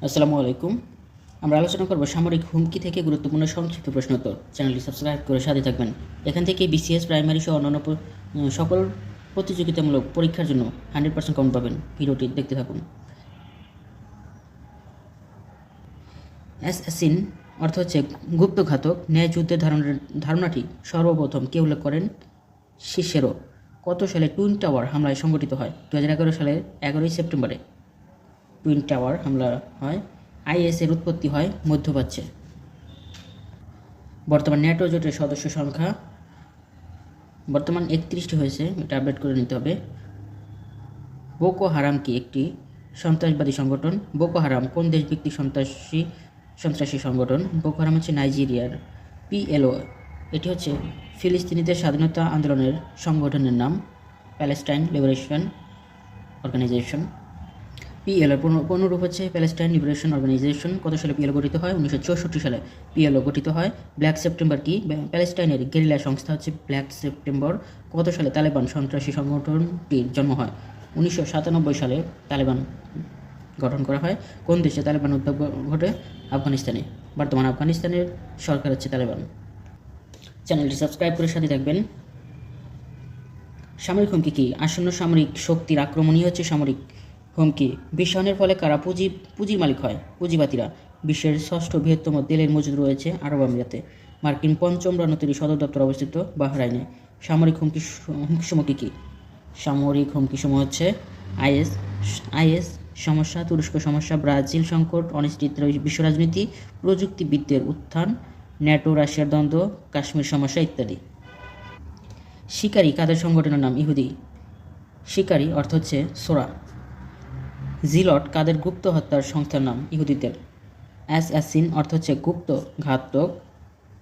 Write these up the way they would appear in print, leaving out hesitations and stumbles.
আসসালামু আলাইকুম। আমরা আলোচনা করব সামরিক হুমকি থেকে গুরুত্বপূর্ণ সংক্ষিপ্ত প্রশ্নোত্তর। চ্যানেলটি সাবস্ক্রাইব করে সাথে থাকবেন। এখান থেকে বিসিএস প্রাইমারি সহ অন্যান্য সকল প্রতিযোগিতামূলক পরীক্ষার জন্য 100% কমন পাবেন। ভিডিওটি দেখতে থাকুন। অ্যাসাসিন অর্থ হচ্ছে গুপ্তঘাতক। ন্যায় যুদ্ধের ধারণাটি সর্বপ্রথম কে উল্লেখ করেন? সিসেরো। কত সালে টুইন টাওয়ার হামলায় সংঘটিত হয়? 2011 সালের 11ই সেপ্টেম্বরে টুইন টাওয়ার হামলা হয়। আইএসের উৎপত্তি হয় মধ্যপ্রাচ্যে। বর্তমান ন্যাটো জোটের সদস্য সংখ্যা বর্তমান 31টি হয়েছে, এটা আপডেট করে নিতে হবে। বোকো হারাম কি একটি সন্ত্রাসবাদী সংগঠন? বোকো হারাম কোন দেশভিত্তিক সন্ত্রাসী সংগঠন? বোকো হারাম হচ্ছে নাইজেরিয়ার। পিএলও এটি হচ্ছে ফিলিস্তিনিদের স্বাধীনতা আন্দোলনের সংগঠনের নাম, প্যালেস্টাইন লিবারেশন অর্গানাইজেশন। পিএলও পূর্ণরূপ হচ্ছে প্যালেস্টাইন লিবারেশন অর্গানাইজেশন। কত সালে পিএলও গঠিত হয়? 1964 সালে পিএলও গঠিত হয়। ব্ল্যাক সেপ্টেম্বর কি? প্যালেস্টাইনের গেরিলা সংস্থা হচ্ছে ব্ল্যাক সেপ্টেম্বর। কত সালে তালেবান সন্ত্রাসী সংগঠনটির জন্ম হয়? 1997 সালে তালেবান গঠন করা হয়। কোন দেশে তালেবান উদ্যোগ ঘটে? আফগানিস্তানে। বর্তমান আফগানিস্তানের সরকার হচ্ছে তালেবান। চ্যানেলটি সাবস্ক্রাইব করে সাথে থাকবেন। সামরিক হুমকি কী? আসন্ন সামরিক শক্তির আক্রমণই হচ্ছে সামরিক হুমকি। বিশ্বায়নের ফলে কারা পুঁজির মালিক হয়? পুঁজিবাদীরা। বিশ্বের ষষ্ঠ বৃহত্তম তেলের মজুদ রয়েছে আরব আমিরাতে। মার্কিন পঞ্চম রণতরী সদর দপ্তর অবস্থিত বাহরাইনে। সামরিক হুমকি কী? সামরিক হুমকিসমূহ হচ্ছে আইএস সমস্যা, তুরস্ক সমস্যা, ব্রাজিল সংকট, অনিশ্চিত বিশ্ব রাজনীতি, প্রযুক্তিবিদদের উত্থান, ন্যাটো রাশিয়ার দ্বন্দ্ব, কাশ্মীর সমস্যা ইত্যাদি। শিকারী কাদের সংগঠনের নাম? ইহুদি। শিকারী অর্থ হচ্ছে সোরা। জিলট কাদের গুপ্ত হত্যার সংস্থার নাম? ইহুদিদের। অ্যাসাসিন অর্থ হচ্ছে গুপ্ত ঘাতক।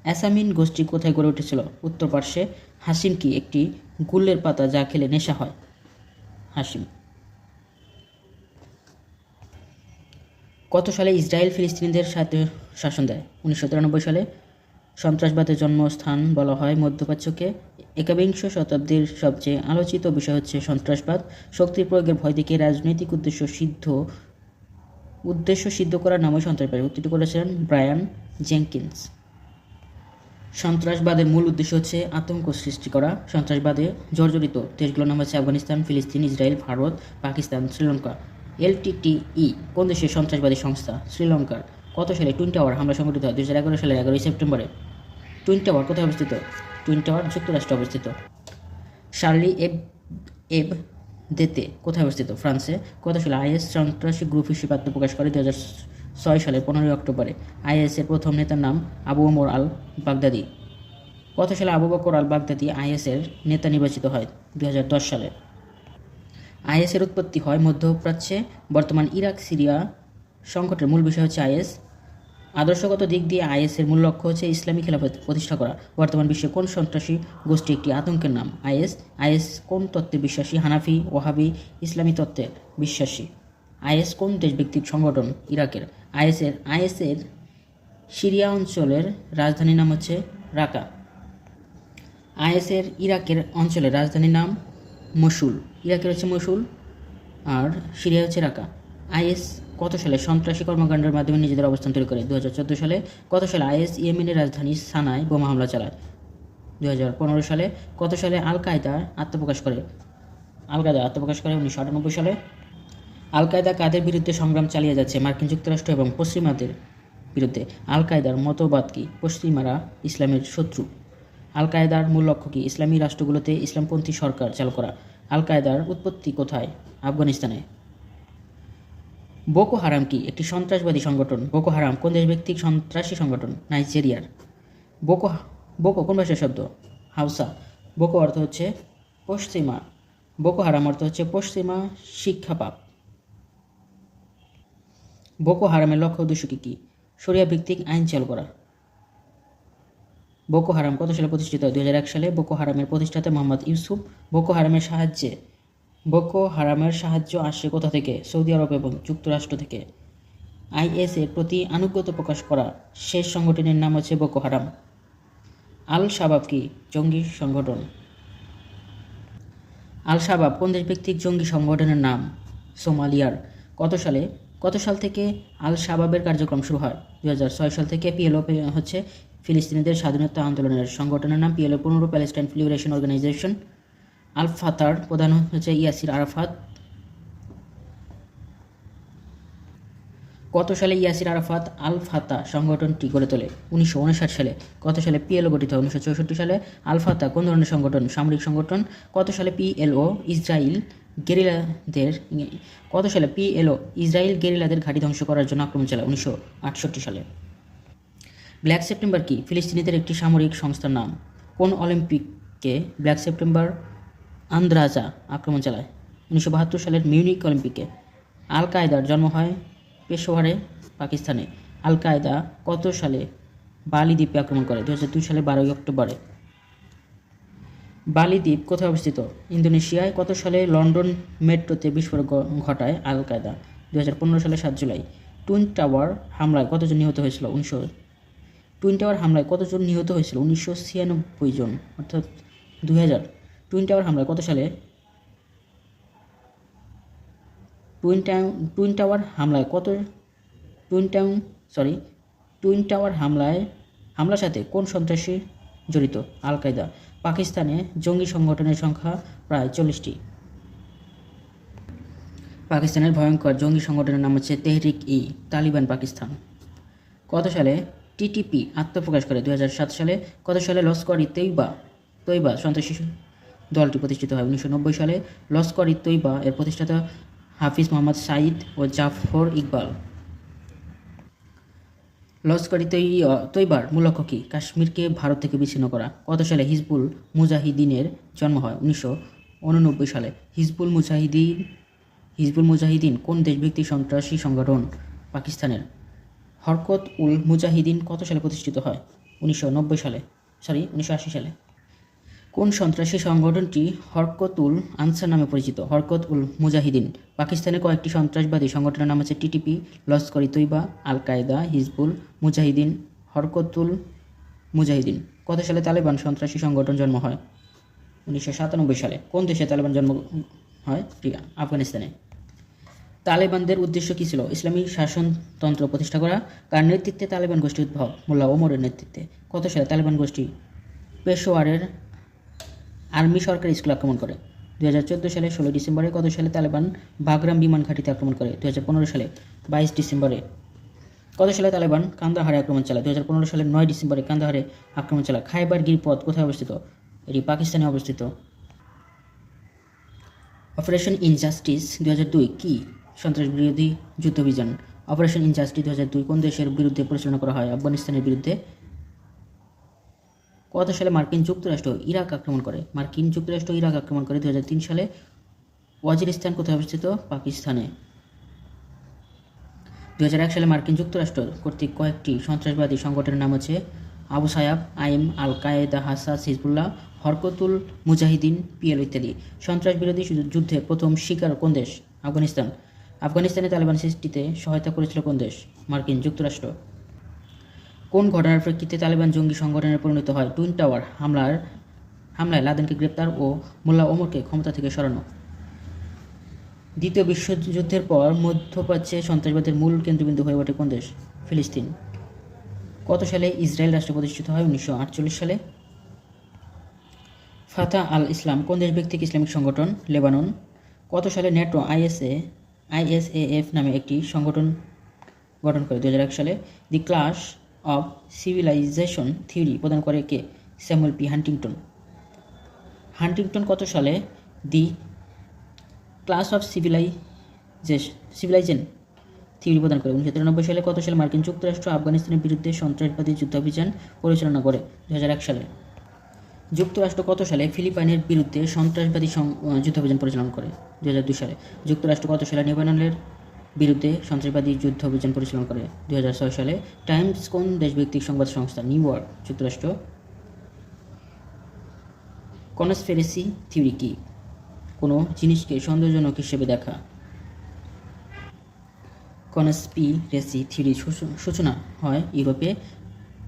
অ্যাসামিন গোষ্ঠী কোথায় গড়ে উঠেছিল? উত্তর পার্শ্বে। হাসিম কি একটি গুল্লের পাতা যা খেলে নেশা হয়? হাসিম। কত সালে ইসরায়েল ফিলিস্তিনিদের সাথে শাসন দেয়? 1993 সালে। সন্ত্রাসবাদের জন্মস্থান বলা হয় মধ্যপ্রাচ্যকে। একবিংশ শতাব্দীর সবচেয়ে আলোচিত বিষয় হচ্ছে সন্ত্রাসবাদ। শক্তির প্রয়োগের ভয় দেখিয়ে রাজনৈতিক উদ্দেশ্য সিদ্ধ করার নামই সন্ত্রাসবাদ। উত্তরটি করেছিলেন ব্রায়ান জেনকিন্স। সন্ত্রাসবাদের মূল উদ্দেশ্য হচ্ছে আতঙ্ক সৃষ্টি করা। সন্ত্রাসবাদে জর্জরিত দেশগুলোর নাম হচ্ছে আফগানিস্তান, ফিলিস্তিন, ইসরায়েল, ভারত, পাকিস্তান, শ্রীলঙ্কা। এলটিটিই কোন দেশের সন্ত্রাসবাদী সংস্থা? শ্রীলঙ্কার। কত সালে টুইন টাওয়ার হামলা সংঘটিত হয়? 2011 সালের 11ই সেপ্টেম্বরে। টুইন টাওয়ার কোথায় অবস্থিত? টুইন টাওয়ার যুক্তরাষ্ট্রে অবস্থিত। শার্লি দেতে কোথায় অবস্থিত? ফ্রান্সে। কত সালে আইএস সন্ত্রাসী গ্রুপ হিসেবে আত্মপ্রকাশ করে? 2006 সালের 15ই অক্টোবরে। আইএসের প্রথম নেতার নাম আবু ওমর আল বাগদাদি। কত সালে আবু বকর আল বাগদাদি আইএসের নেতা নির্বাচিত হয়? 2010 সালে। আইএসের উৎপত্তি হয় মধ্যপ্রাচ্যে। বর্তমান ইরাক সিরিয়া সংকটের মূল বিষয় হচ্ছে আইএস। আদর্শগত দিক দিয়ে আইএসের মূল লক্ষ্য হচ্ছে ইসলামী খেলাফত প্রতিষ্ঠা করা। বর্তমান বিশ্বে কোন সন্ত্রাসী গোষ্ঠী একটি আতঙ্কের নাম? আইএস কোন তত্ত্বে বিশ্বাসী? হানাফি, ওয়াহাবি, ইসলামী তত্ত্বে বিশ্বাসী। আইএস কোন দেশভিত্তিক সংগঠন? ইরাকের। আইএসের সিরিয়া অঞ্চলের রাজধানীর নাম হচ্ছে রাকা। আইএসের ইরাকের অঞ্চলের রাজধানীর নাম মসুল। ইরাকের হচ্ছে মসুল আর সিরিয়া হচ্ছে রাকা। আইএস কত সালে সন্ত্রাসী কর্মকাণ্ডের মাধ্যমে নিজেদের অবস্থান তৈরি করে? 2014 সালে। কত সালে আইএস ইয়েমেনের রাজধানী সানায় বোমা হামলা চালায়? 2015 সালে। কত সালে আল কায়দা আত্মপ্রকাশ করে? 1998 সালে। আল কায়দা কাদের বিরুদ্ধে সংগ্রাম চালিয়ে যাচ্ছে? মার্কিন যুক্তরাষ্ট্র এবং পশ্চিমাদের বিরুদ্ধে। আল কায়দার মতবাদ কি? পশ্চিমারা ইসলামের শত্রু। আল কায়দার মূল লক্ষ্য কি? ইসলামী রাষ্ট্রগুলোতে ইসলামপন্থী সরকার চালু করা। আল কায়দার উৎপত্তি কোথায়? আফগানিস্তানে। বোকো হারাম কি একটি সন্ত্রাসবাদী সংগঠন? বোকো হারাম কোন দেশভিত্তিক সন্ত্রাসী সংগঠন? নাইজেরিয়ার। বোকো কোন ভাষার শব্দ? হাউসা। বোকো অর্থ হচ্ছে পশ্চিমা। বোকো হারাম অর্থ হচ্ছে পশ্চিমা শিক্ষাপাপ। বোকো হারামের লক্ষ্য উদ্দেশ্য কী? শরিয়া ভিত্তিক আইন চালু করা। বোকো হারাম কত সালে প্রতিষ্ঠিত হয়? 2001 সালে। বোকো হারামের প্রতিষ্ঠাতা মোহাম্মদ ইউসুফ। বোকো হারামের সাহায্য আসে কোথা থেকে? সৌদি আরব এবং যুক্তরাষ্ট্র থেকে। আইএসের প্রতি আনুগত্য প্রকাশ করা শেষ সংগঠনের নাম হচ্ছে বোকো হারাম। আল শাবাব কি জঙ্গি সংগঠন? আল শাবাব কোন দেশভিত্তিক জঙ্গি সংগঠনের নাম? সোমালিয়ার। কত সালে কত সাল থেকে আল শাবাবের কার্যক্রম শুরু হয়? 2006 সাল থেকে। পিএলও হচ্ছে ফিলিস্তিনিদের স্বাধীনতা আন্দোলনের সংগঠনের নাম। পিএলও পূর্ণ প্যালেস্টাইন লিবারেশন অর্গানাইজেশন। আল ফাতার প্রধান হচ্ছে ইয়াসির আরাফাত। কত সালে ইয়াসির আরাফাত আল ফাতা সংগঠনটি গড়ে তোলে? 1959 সালে। কত সালে পিএলও গঠিত হয়? 1964 সালে। আল ফাতা কোন ধরনের সংগঠন? সামরিক সংগঠন। কত সালে পিএলও ইসরায়েল গেরিলাদের ঘাঁটি ধ্বংস করার জন্য আক্রমণ চালায়? 1968 সালে। ব্ল্যাক সেপ্টেম্বর কি? ফিলিস্তিনিদের একটি সামরিক সংস্থার নাম। কোন অলিম্পিকে ব্ল্যাক সেপ্টেম্বর আন্দ্রাজা আক্রমণ চালায়? 1972 সালের মিউনিক অলিম্পিকে। আল কায়দার জন্ম হয় পেশোয়ারে, পাকিস্তানে। আল কায়দা কত সালে বালি দ্বীপে আক্রমণ করে? 2002 সালে 12 অক্টোবরে। বালি দ্বীপ কোথায় অবস্থিত? ইন্দোনেশিয়ায়। কত সালে লন্ডন মেট্রোতে বিস্ফোরণ ঘটায় আল কায়দা? 2015 সালে 7 জুলাই। টুইন টাওয়ার হামলায় কতজন নিহত হয়েছিল? 1996 জন, অর্থাৎ 2000। টুইন টাওয়ার হামলায় কত সালে টুইন টাওয়ার হামলার সাথে কোন সন্ত্রাসী জড়িত? আল কায়দা। পাকিস্তানে জঙ্গি সংগঠনের সংখ্যা প্রায় 40টি। পাকিস্তানের ভয়ঙ্কর জঙ্গি সংগঠনের নাম হচ্ছে তেহরিক-ই তালিবান পাকিস্তান। কত সালে টিটিপি আত্মপ্রকাশ করে? 2007 সালে। কত সালে লস্কর-ই-তৈবা সন্ত্রাসী দলটি প্রতিষ্ঠিত হয়? 1990 সালে। লস্কর-ই-তৈবা এর প্রতিষ্ঠাতা হাফিজ মোহাম্মদ সাঈদ ও জাফর ইকবাল। লস্কর-ই-তৈবার মূল লক্ষ্য কী? কাশ্মীরকে ভারত থেকে বিচ্ছিন্ন করা। কত সালে হিজবুল মুজাহিদিনের জন্ম হয়? 1989 সালে। হিজবুল মুজাহিদিন কোন দেশভিত্তিক সন্ত্রাসী সংগঠন? পাকিস্তানের। হরকত উল মুজাহিদিন কত সালে প্রতিষ্ঠিত হয়? 1980 সালে। কোন সন্ত্রাসী সংগঠনটি হরকত উল আনসার নামে পরিচিত? হরকত উল মুজাহিদিন। পাকিস্তানের কয়েকটি সন্ত্রাসবাদী সংগঠনের নাম হচ্ছে টিটিপি, লস্কর-ই-তৈবা, আল কায়দা, হিজবুল মুজাহিদিন, হরকত উল মুজাহিদিন। কত সালে তালেবান সন্ত্রাসী সংগঠন জন্ম হয়? 1997 সালে। কোন দেশে তালেবান জন্ম হয়? আফগানিস্তানে। তালেবানদের উদ্দেশ্য কী ছিল? ইসলামী শাসনতন্ত্র প্রতিষ্ঠা করা। কার নেতৃত্বে তালেবান গোষ্ঠীর উদ্ভব? মোল্লা ওমরের নেতৃত্বে। কত সালে তালেবান গোষ্ঠী পেশোয়ারের আর্মি সরকারি স্কুল আক্রমণ করে? 2014 সালে 16 ডিসেম্বরে। কত সালে তালেবান বাগরাম বিমান ঘাঁটিতে আক্রমণ করে? 2015 সালে 22 ডিসেম্বরে। কত সালে তালেবান কান্দাহারে আক্রমণ চালায়? 2015 সালের 9 ডিসেম্বরে কান্দাহারে আক্রমণ চালায়। খাইবার গিরিপথ কোথায় অবস্থিত? এটি পাকিস্তানে অবস্থিত। অপারেশন ইনজাস্টিস 2002 কি সন্ত্রাস বিরোধী যুদ্ধাভিযান? অপারেশন ইনজাস্টিস 2002 কোন দেশের বিরুদ্ধে পরিচালনা করা হয়? আফগানিস্তানের বিরুদ্ধে। কত সালে মার্কিন যুক্তরাষ্ট্র ইরাক আক্রমণ করে? 2003 সালে। ওয়াজিরিস্তান কোথায় অবস্থিত? পাকিস্তানে। 2001 সালে মার্কিন যুক্তরাষ্ট্র কর্তৃক কয়েকটি সন্ত্রাসবাদী সংগঠনের নাম হচ্ছে আবু সায়াব, আইএম, আল কায়েদা, হাসাস, হিজবুল্লাহ, হরকতুল মুজাহিদিন, পিএলও ইত্যাদি। সন্ত্রাস বিরোধী যুদ্ধে প্রথম শিকার কোন দেশ? আফগানিস্তান। আফগানিস্তানে তালেবান সৃষ্টিতে সহায়তা করেছিল কোন দেশ? মার্কিন যুক্তরাষ্ট্র। কোন ঘটনার প্রেক্ষিতে তালেবান জঙ্গি সংগঠনে পরিণত হয়? টুইন টাওয়ার হামলায় লাদেনকে গ্রেপ্তার ও মোল্লা ওমরকে ক্ষমতা থেকে সরানো। দ্বিতীয় বিশ্বযুদ্ধের পর মধ্যপ্রাচ্যে সন্ত্রাসবাদের মূল কেন্দ্রবিন্দু হয়ে ওঠে কোন দেশ? ফিলিস্তিন। কত সালে ইসরায়েল রাষ্ট্র প্রতিষ্ঠিত হয়? 1948 সালে। ফাতাহ আল ইসলাম কোন দেশভিত্তিক ইসলামিক সংগঠন? লেবানন। কত সালে ন্যাটো আইএসএএফ নামে একটি সংগঠন গঠন করে? 2001 সালে। The clash of civilization theory প্রদান করে কে? স্যামুয়েল পি হান্টিংটন কত সালে the clash of civilization theory প্রদান করে? 1993 সালে। কত সালে মার্কিন যুক্তরাষ্ট্র আফগানিস্তানের বিরুদ্ধে সন্ত্রাসবাদী যুদ্ধাভিযান পরিচালনা করে? 2001 সালে। যুক্তরাষ্ট্র কত সালে ফিলিপাইনের বিরুদ্ধে সন্ত্রাসবাদী যুদ্ধাভিযান পরিচালনা করে? 2002 সালে। যুক্তরাষ্ট্র কত সালে লেবাননের বিরুদ্ধে সন্ত্রাসবাদী যুদ্ধাভিযান পরিচালনা করে? 2006 সালে। টাইমস কোন দেশভিত্তিক সংবাদ সংস্থা? নিউ ইয়র্ক, যুক্তরাষ্ট্র। কনস্পিরেসি থিওরি কি? কোনো জিনিসকে সন্দেহজনক হিসেবে দেখা। কনস্পিরেসি থিওরির সূচনা হয় ইউরোপে।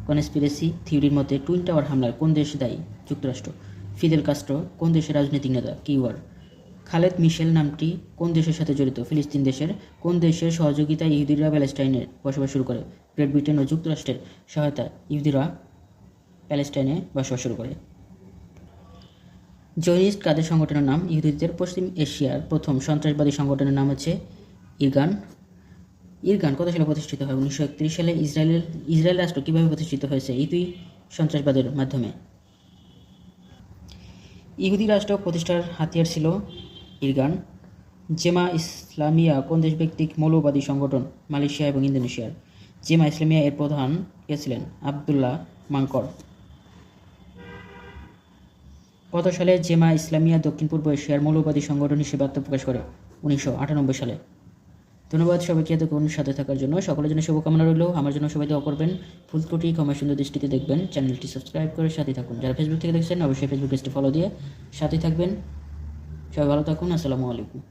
কনস্পিরেসি থিওরির মতে টুইন টাওয়ার হামলায় কোন দেশ দায়ী? যুক্তরাষ্ট্র। ফিদেল কাস্ট্রো কোন দেশের রাজনৈতিক নেতা? কিউবার। খালেদ মিশেল নামটি কোন দেশের সাথে জড়িত? ফিলিস্তিন দেশের। কোন দেশের সহযোগিতায় ইহুদিরা প্যালেস্টাইনে বসবাস শুরু করে? গ্রেট ব্রিটেন ও যুক্তরাষ্ট্রের সহায়তায় ইহুদিরা প্যালেস্টাইনে বসবাস শুরু করে। জয়নিস্ট কাদের সংগঠনের নাম? ইহুদিদের পশ্চিম এশিয়ার প্রথম সন্ত্রাসবাদী সংগঠনের নাম হচ্ছে ইরগান। ইরগান কত সালে প্রতিষ্ঠিত হয়? 1931 সালে। ইসরায়েল রাষ্ট্র কীভাবে প্রতিষ্ঠিত হয়েছে? ইহুদি সন্ত্রাসবাদের মাধ্যমে। ইহুদি রাষ্ট্র প্রতিষ্ঠার হাতিয়ার ছিল ইরগান। জেমা ইসলামিয়া কোন দেশভিত্তিক মৌলবাদী সংগঠন? মালয়েশিয়া এবং ইন্দোনেশিয়ার। জেমা ইসলামিয়া এর প্রধান কে ছিলেন? আবদুল্লাহ মাংকর। কত সালে জেমা ইসলামিয়া দক্ষিণ পূর্ব এশিয়ার মৌলবাদী সংগঠন হিসেবে আত্মপ্রকাশ করে? 1998 সালে। ধন্যবাদ সবাইকে এতক্ষণ সাথে থাকার জন্য। সকলের জন্য শুভকামনা রইল। আমার জন্য সবাই দোয়া করবেন। ভুল ত্রুটি ক্ষমা সুন্দর দৃষ্টিতে দেখবেন। চ্যানেলটি সাবস্ক্রাইব করে সাথে থাকুন। যারা ফেসবুক থেকে দেখছেন অবশ্যই ফেসবুক পেজটি ফলো দিয়ে সাথে থাকবেন। সবাই ভালো থাকুন। আসসালামু আলাইকুম।